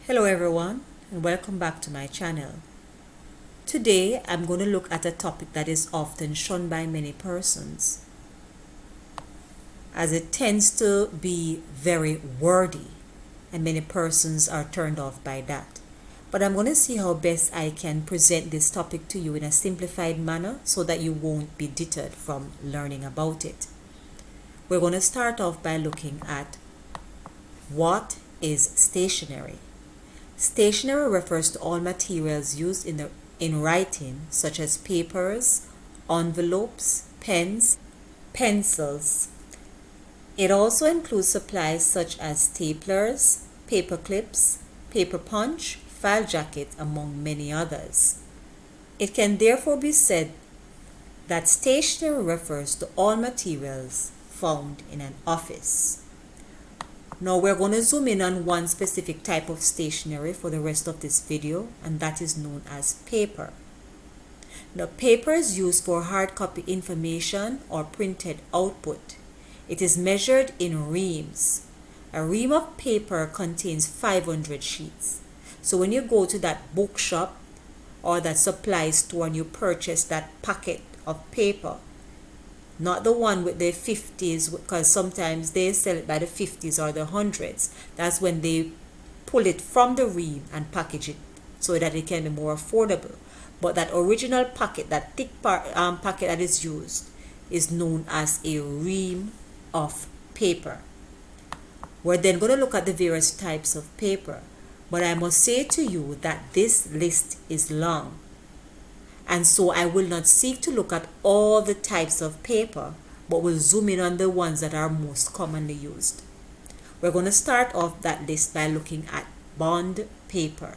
Hello everyone and welcome back to my channel. Today I'm going to look at a topic that is often shunned by many persons as it tends to be very wordy and many persons are turned off by that. But I'm going to see how best I can present this topic to you in a simplified manner so that you won't be deterred from learning about it. We're going to start off by looking at what is stationery. Stationery refers to all materials used in writing, such as papers, envelopes, pens, pencils. It also includes supplies such as staplers, paper clips, paper punch, file jackets, among many others. It can therefore be said that stationery refers to all materials found in an office. Now we're going to zoom in on one specific type of stationery for the rest of this video, and that is known as paper. Now paper is used for hard copy information or printed output. It is measured in reams. A ream of paper contains 500 sheets. So when you go to that bookshop or that supply store and you purchase that packet of paper, not the one with the 50s, because sometimes they sell it by the 50s or the 100s. That's when they pull it from the ream and package it so that it can be more affordable. But that original packet, that thick packet that is used, is known as a ream of paper. We're then going to look at the various types of paper. But I must say to you that this list is long. And so I will not seek to look at all the types of paper, but will zoom in on the ones that are most commonly used. We're going to start off that list by looking at bond paper.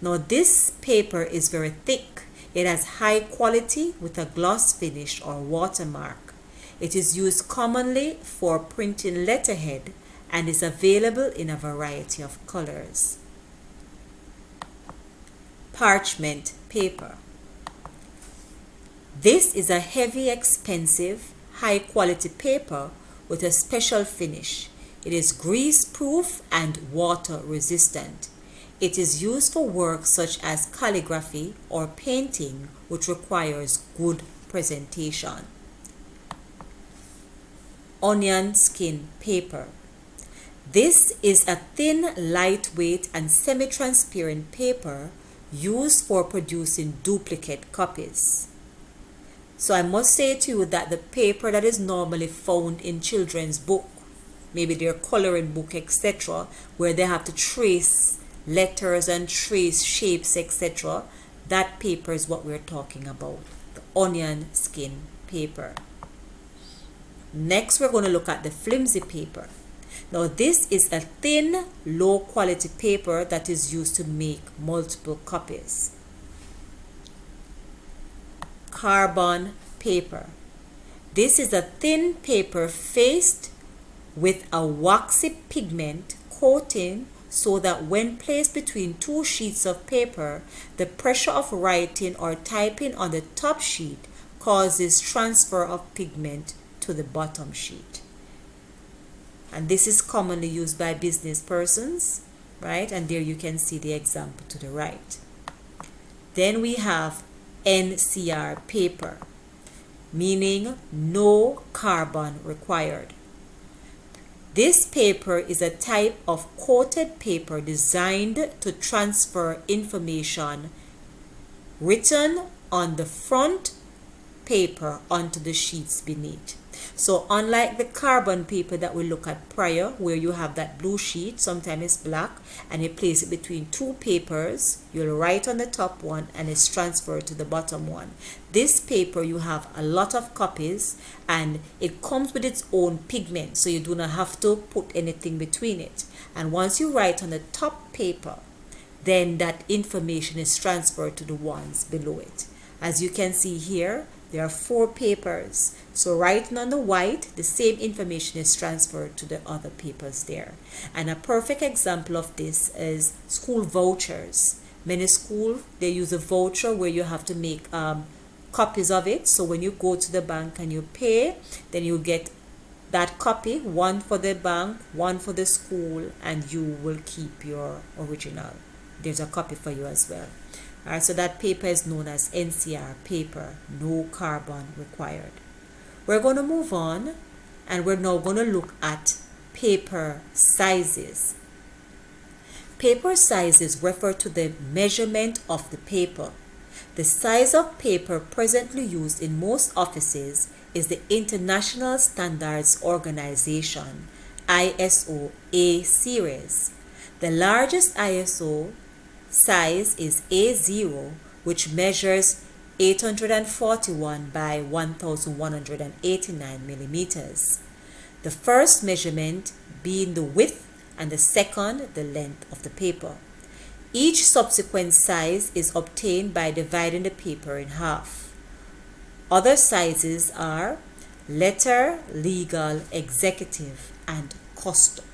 Now this paper is very thick. It has high quality with a gloss finish or watermark. It is used commonly for printing letterhead and is available in a variety of colors. Parchment paper. This is a heavy, expensive, high-quality paper with a special finish. It is grease-proof and water-resistant. It is used for work such as calligraphy or painting, which requires good presentation. Onion skin paper. This is a thin, lightweight, and semi-transparent paper used for producing duplicate copies. So I must say to you that the paper that is normally found in children's book, maybe their coloring book, etc., where they have to trace letters and trace shapes, etc., that paper is what we're talking about, the onion skin paper. Next, we're going to look at the flimsy paper. Now this is a thin, low quality paper that is used to make multiple copies. Carbon paper. This is a thin paper faced with a waxy pigment coating so that when placed between two sheets of paper, the pressure of writing or typing on the top sheet causes transfer of pigment to the bottom sheet. And this is commonly used by business persons, right? And there you can see the example to the right. Then we have NCR paper, meaning no carbon required. This paper is a type of coated paper designed to transfer information written on the front paper onto the sheets beneath. So unlike the carbon paper that we look at prior, where you have that blue sheet, sometimes it's black, and you place it between two papers, you'll write on the top one and it's transferred to the bottom one. This paper, you have a lot of copies and it comes with its own pigment, so you do not have to put anything between it. And once you write on the top paper, then that information is transferred to the ones below it. As you can see here, there are 4 papers. So writing on the white, the same information is transferred to the other papers there. And a perfect example of this is school vouchers. Many schools, they use a voucher where you have to make copies of it. So when you go to the bank and you pay, then you get that copy, one for the bank, one for the school, and you will keep your original. There's a copy for you as well. Alright, so that paper is known as NCR paper, no carbon required. We're going to move on, and we're now going to look at paper sizes. Paper sizes refer to the measurement of the paper. The size of paper presently used in most offices is the International Standards Organization, ISO A series. The largest ISO size is A0, which measures 841 by 1189 millimeters. The first measurement being the width and the second the length of the paper. Each subsequent size is obtained by dividing the paper in half. Other sizes are letter, legal, executive, and custom.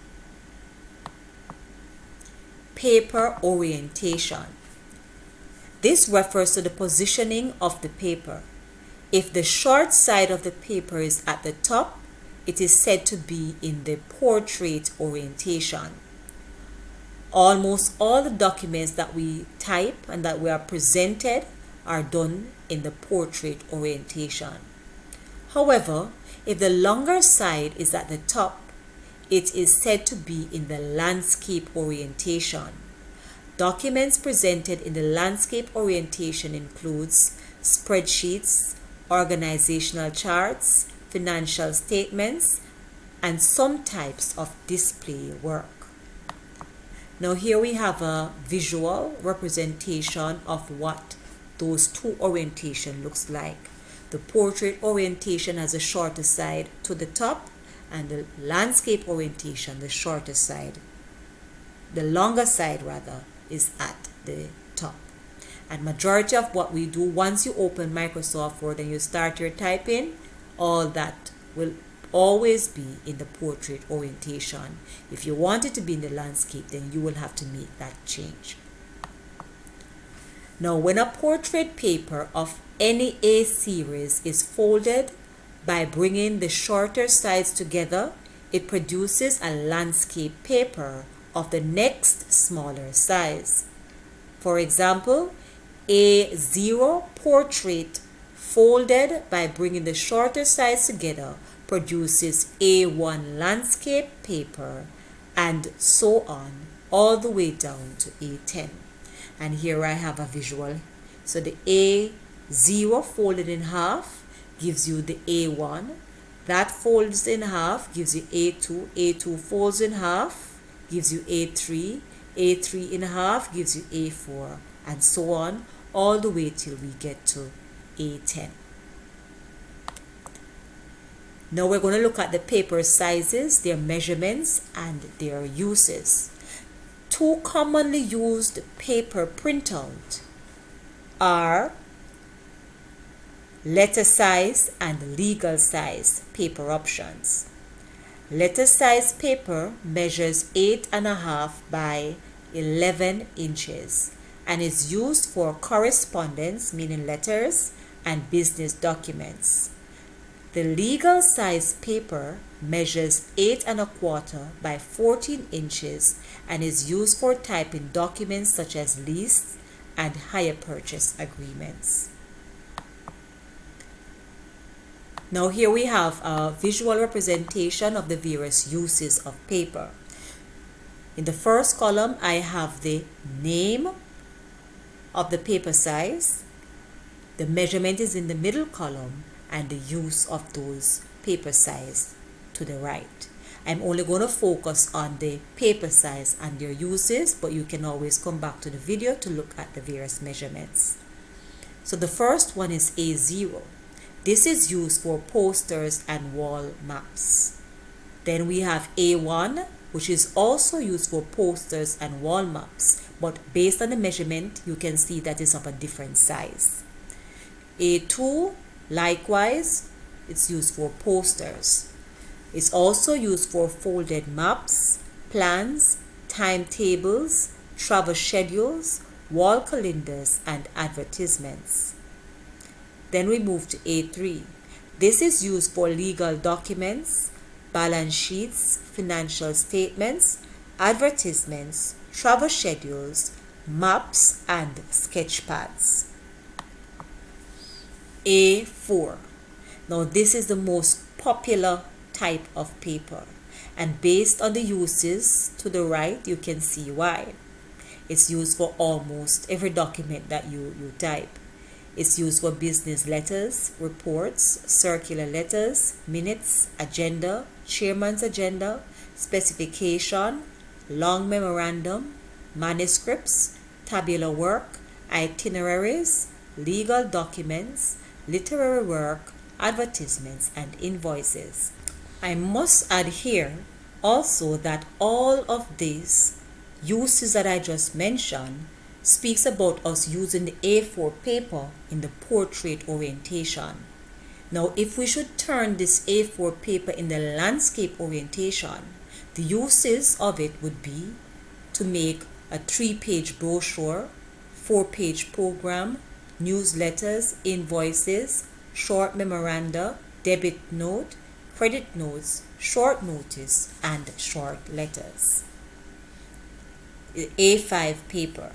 Paper orientation. This refers to the positioning of the paper. If the short side of the paper is at the top, it is said to be in the portrait orientation. Almost all the documents that we type and that we are presented are done in the portrait orientation. However, if the longer side is at the top, it is said to be in the landscape orientation. Documents presented in the landscape orientation includes spreadsheets, organizational charts, financial statements, and some types of display work. Now here we have a visual representation of what those two orientation looks like. The portrait orientation has a shorter side to the top, and the landscape orientation, the shorter side, the longer side rather, is at the top. And majority of what we do, once you open Microsoft Word and you start your typing, all that will always be in the portrait orientation. If you want it to be in the landscape, then you will have to make that change. Now, when a portrait paper of any A series is folded by bringing the shorter sides together, it produces a landscape paper of the next smaller size. For example, A0 portrait folded by bringing the shorter sides together produces A1 landscape paper, and so on all the way down to A10. And here I have a visual. So the A0 folded in half gives you the A1. That folds in half gives you A2. A2 folds in half gives you A3. A3 in half gives you A4, and so on all the way till we get to A10. Now we're going to look at the paper sizes, their measurements, and their uses. Two commonly used paper printout are letter size and legal size paper options. Letter size paper measures 8.5 by 11 inches and is used for correspondence, meaning letters, and business documents. The legal size paper measures 8.25 by 14 inches and is used for typing documents such as lease and hire purchase agreements. Now here we have a visual representation of the various uses of paper. In the first column, I have the name of the paper size. The measurement is in the middle column, and the use of those paper size to the right. I'm only going to focus on the paper size and their uses, but you can always come back to the video to look at the various measurements. So the first one is A0. This is used for posters and wall maps. Then we have A1, which is also used for posters and wall maps, but based on the measurement, you can see that it's of a different size. A2, likewise, it's used for posters. It's also used for folded maps, plans, timetables, travel schedules, wall calendars, and advertisements. Then we move to A3. This is used for legal documents, balance sheets, financial statements, advertisements, travel schedules, maps, and sketch pads. A4. Now this is the most popular type of paper, and based on the uses to the right you can see why. It's used for almost every document that you type. It's used for business letters, reports, circular letters, minutes, agenda, chairman's agenda, specification, long memorandum, manuscripts, tabular work, itineraries, legal documents, literary work, advertisements, and invoices. I must add here also that all of these uses that I just mentioned speaks about us using the A4 paper in the portrait orientation. Now, if we should turn this A4 paper in the landscape orientation, the uses of it would be to make a 3-page brochure, 4-page program, newsletters, invoices, short memoranda, debit note, credit notes, short notice, and short letters. A5 paper.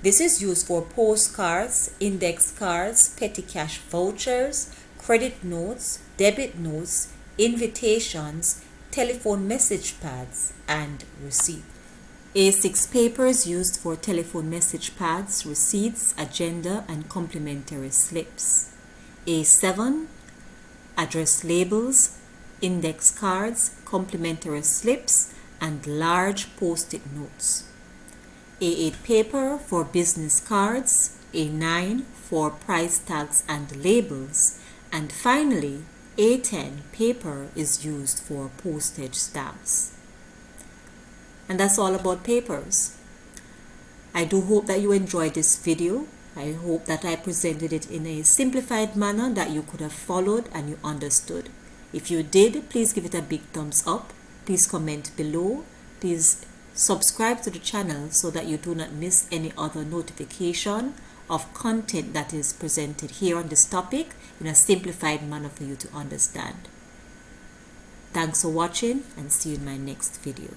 This is used for postcards, index cards, petty cash vouchers, credit notes, debit notes, invitations, telephone message pads, and receipts. A6 paper is used for telephone message pads, receipts, agenda, and complimentary slips. A7, address labels, index cards, complimentary slips, and large post-it notes. A8 paper for business cards, A9 for price tags and labels, and finally A10 paper is used for postage stamps. And that's all about papers. I do hope that you enjoyed this video. I hope that I presented it in a simplified manner that you could have followed and you understood. If you did, please give it a big thumbs up. Please comment below. Please subscribe to the channel so that you do not miss any other notification of content that is presented here on this topic in a simplified manner for you to understand. Thanks for watching and see you in my next video.